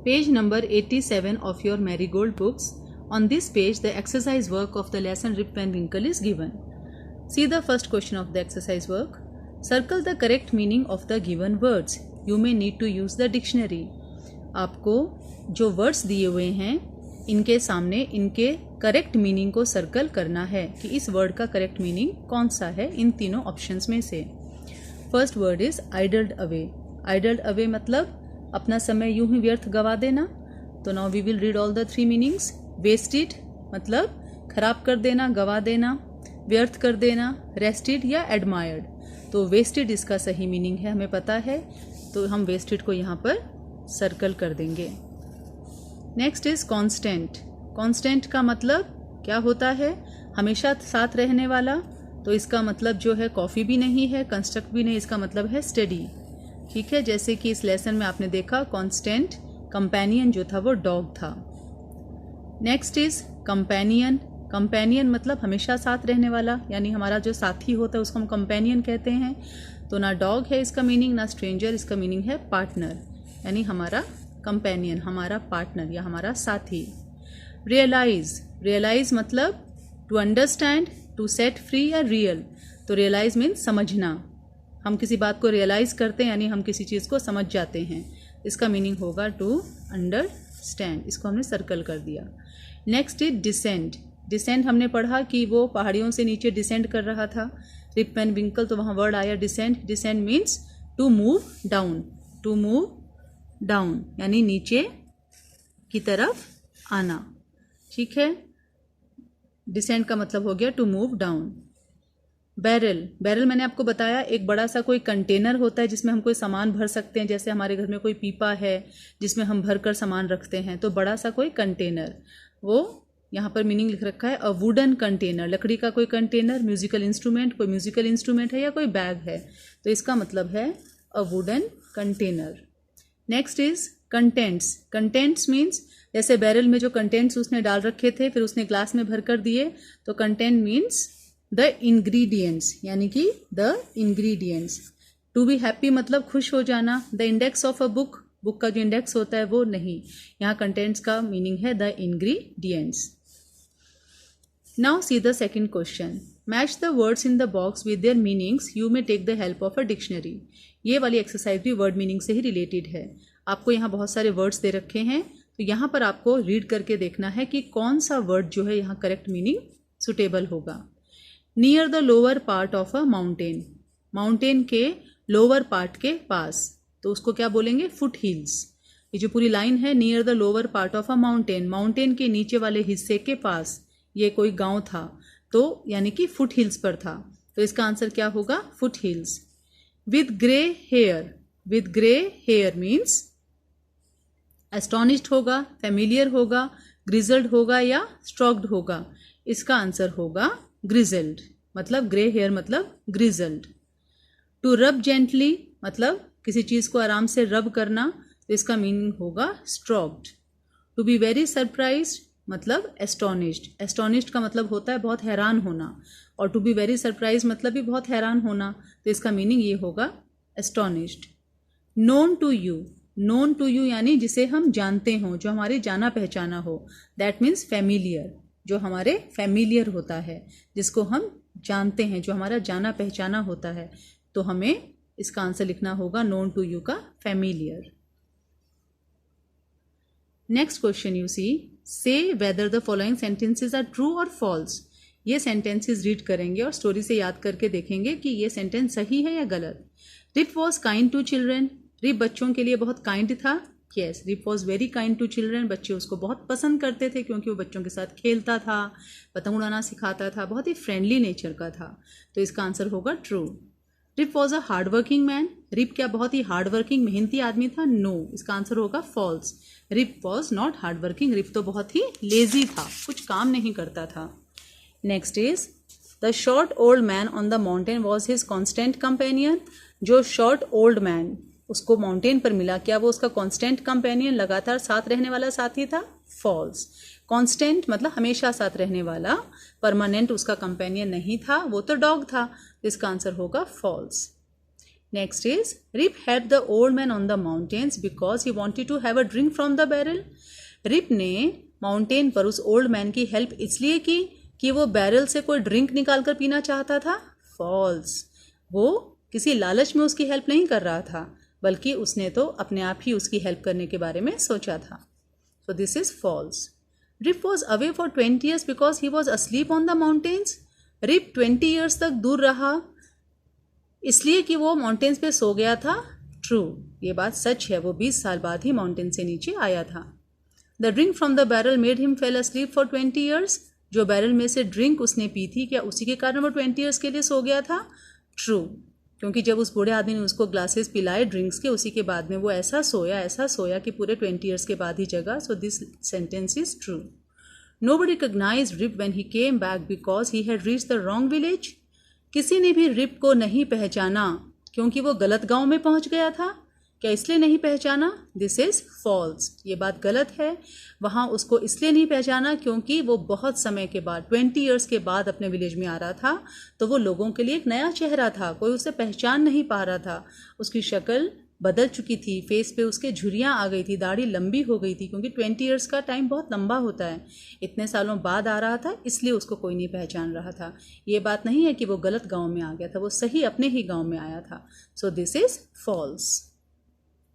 Page number 87 of your Marigold books. On this page, the exercise work of the lesson Rip Van Winkle is given. See the first question of the exercise work. Circle the correct meaning of the given words. You may need to use the dictionary. आपको जो words दिए हुए हैं इनके सामने इनके correct meaning को circle करना है कि इस वर्ड का करेक्ट मीनिंग कौन सा है इन तीनों ऑप्शंस में से. First word is idled away. Idled away मतलब अपना समय यूं ही व्यर्थ गवा देना. तो now we will read all the three meanings. Wasted मतलब खराब कर देना, गवा देना, व्यर्थ कर देना. रेस्टेड या एडमायर्ड. तो वेस्टेड इसका सही मीनिंग है, हमें पता है, तो हम वेस्टेड को यहाँ पर सर्कल कर देंगे. Next is constant. कांस्टेंट का मतलब क्या होता है? हमेशा साथ रहने वाला. तो इसका मतलब जो है कॉफ़ी भी नहीं है, कंस्ट्रक्ट भी नहीं, इसका मतलब है स्टडी. ठीक है, जैसे कि इस लेसन में आपने देखा कांस्टेंट कंपेनियन जो था वो डॉग था. Next is companion. कंपेनियन मतलब हमेशा साथ रहने वाला, यानी हमारा जो साथी होता है उसको हम कंपेनियन कहते हैं. तो ना डॉग है इसका मीनिंग, ना स्ट्रेंजर, इसका मीनिंग है पार्टनर, यानी हमारा कंपेनियन, हमारा पार्टनर या हमारा साथी. रियलाइज. रियलाइज मतलब to understand, to set free या रियल. तो रियलाइज मीन्स समझना. हम किसी बात को रियलाइज करते हैं यानी हम किसी चीज़ को समझ जाते हैं. इसका मीनिंग होगा टू अंडरस्टैंड. इसको हमने सर्कल कर दिया. Next is descend. डिसेंड हमने पढ़ा कि वो पहाड़ियों से नीचे डिसेंड कर रहा था, रिप वैन विंकल, तो वहाँ वर्ड आया descend. Descend means to move down. To move down यानी नीचे की तरफ आना. ठीक है, डिसेंड का मतलब हो गया to move down. Barrel. Barrel मैंने आपको बताया एक बड़ा सा कोई कंटेनर होता है जिसमें हम कोई सामान भर सकते हैं. जैसे हमारे घर में कोई पीपा है जिसमें हम भर कर सामान रखते हैं, तो बड़ा सा कोई कंटेनर. वो यहाँ पर मीनिंग लिख रखा है अ वुडन कंटेनर. लकड़ी का कोई कंटेनर. म्यूजिकल इंस्ट्रूमेंट, कोई म्यूजिकल इंस्ट्रूमेंट है या कोई बैग है, तो इसका मतलब है a wooden container. Next is contents. Contents means जैसे बैरल में जो कंटेंट्स उसने डाल रखे थे फिर उसने ग्लास में भर कर दिए, तो कंटेंट मीन्स द इंग्रीडियंट्स, यानी कि the ingredients. To be happy मतलब खुश हो जाना. The index of a book, book का जो इंडेक्स होता है वो नहीं. यहाँ कंटेंट्स का मीनिंग है the ingredients. Now see the second question. Match the words in the box with their meanings. You may take the help of a dictionary. ये वाली एक्सरसाइज भी वर्ड मीनिंग से ही रिलेटेड है. आपको यहाँ बहुत सारे वर्ड्स दे रखे हैं, तो यहाँ पर आपको रीड करके देखना है कि कौन सा वर्ड जो है यहाँ करेक्ट मीनिंग सुटेबल होगा. Near the lower part of a mountain. Mountain के लोअर पार्ट के पास, तो उसको क्या बोलेंगे? Foot hills. ये जो पूरी लाइन है near the lower part of a mountain, mountain के नीचे वाले हिस्से के पास ये कोई गांव था, तो यानी कि फुट हिल्स पर था, तो इसका आंसर क्या होगा? Foot hills. With grey hair. With grey hair means astonished होगा, फेमिलियर होगा, ग्रिजल्ड होगा या स्ट्रोक्ड होगा. इसका आंसर होगा ग्रिजल्ड. मतलब ग्रे हेयर मतलब ग्रिजल्ड. टू रब जेंटली मतलब किसी चीज़ को आराम से रब करना, तो इसका मीनिंग होगा stroked. To be very surprised मतलब एस्टोनिश्ड. एस्टोनिश्ड का मतलब होता है बहुत हैरान होना, और टू बी वेरी सरप्राइज मतलब भी बहुत हैरान होना, तो इसका मीनिंग ये होगा astonished. Known to you. Known to you यानी जिसे हम जानते हों, जो हमारे जाना पहचाना हो. दैट मीन्स फैमिलियर, जो हमारे फैमिलियर होता है, जिसको हम जानते हैं, जो हमारा जाना पहचाना होता है, तो हमें इसका आंसर लिखना होगा नोन टू यू का familiar. Next question you see. Say whether the following sentences are true और फॉल्स. ये सेंटेंसेज रीड करेंगे और स्टोरी से याद करके देखेंगे कि ये सेंटेंस सही है या गलत. Rip was kind to children. Rip बच्चों के लिए बहुत काइंड था. Yes, Rip was very kind to children. बच्चे उसको बहुत पसंद करते थे क्योंकि वो बच्चों के साथ खेलता था, पतंग उड़ाना सिखाता था, बहुत ही फ्रेंडली नेचर का था, तो इसका आंसर होगा true. Rip was a hard working man. Rip क्या बहुत ही हार्ड वर्किंग मेहनती आदमी था? नो, इसका आंसर होगा false. Rip was not hard working. Rip तो बहुत ही लेजी था, कुछ काम नहीं करता था. Next is the short old man on the mountain was his constant companion. जो शॉर्ट ओल्ड मैन उसको माउंटेन पर मिला, क्या वो उसका कांस्टेंट कंपेनियन, लगातार साथ रहने वाला साथी था? फॉल्स. कांस्टेंट मतलब हमेशा साथ रहने वाला, परमानेंट उसका कंपेनियन नहीं था, वो तो डॉग था, इसका आंसर होगा false. Next is Rip help the old man on the mountains because he wanted to have a drink from the barrel. Rip ने माउंटेन पर उस ओल्ड मैन की हेल्प इसलिए की कि वो बैरल से कोई ड्रिंक निकाल कर पीना चाहता था। फॉल्स। वो किसी लालच में उसकी हेल्प नहीं कर रहा था, बल्कि उसने तो अपने आप ही उसकी हेल्प करने के बारे में सोचा था। So this is false. Rip was away for 20 years because he was asleep on the mountains. Rip 20 years तक दूर रहा इसलिए कि वो माउंटेन्स पे सो गया था। ट्रू, ये बात सच है, वो 20 साल बाद ही माउंटेन से नीचे आया था। The drink from the barrel made him fail asleep for 20 years। जो बैरल में से ड्रिंक उसने पी थी, क्या उसी के कारण वो 20 years के लिए सो गया था? ट्रू, क्योंकि जब उस बूढ़े आदमी ने उसको ग्लासेस पिलाए ड्रिंक्स के, उसी के बाद में वो ऐसा सोया कि पूरे 20 years के बाद ही जगा। So this sentence is true. Nobody recognized Rip when he came back because he had reached the wrong village। किसी ने भी रिप को नहीं पहचाना क्योंकि वो गलत गांव में पहुंच गया था। क्या इसलिए नहीं पहचाना? दिस इज फॉल्स, ये बात गलत है। वहां उसको इसलिए नहीं पहचाना क्योंकि वो बहुत समय के बाद 20 years के बाद अपने विलेज में आ रहा था, तो वो लोगों के लिए एक नया चेहरा था, कोई उसे पहचान नहीं पा रहा था। उसकी शक्ल बदल चुकी थी, फेस पे उसके झुर्रियाँ आ गई थी, दाढ़ी लंबी हो गई थी, क्योंकि 20 years का टाइम बहुत लंबा होता है। इतने सालों बाद आ रहा था इसलिए उसको कोई नहीं पहचान रहा था। ये बात नहीं है कि वो गलत गांव में आ गया था, वो सही अपने ही गांव में आया था। So this is false.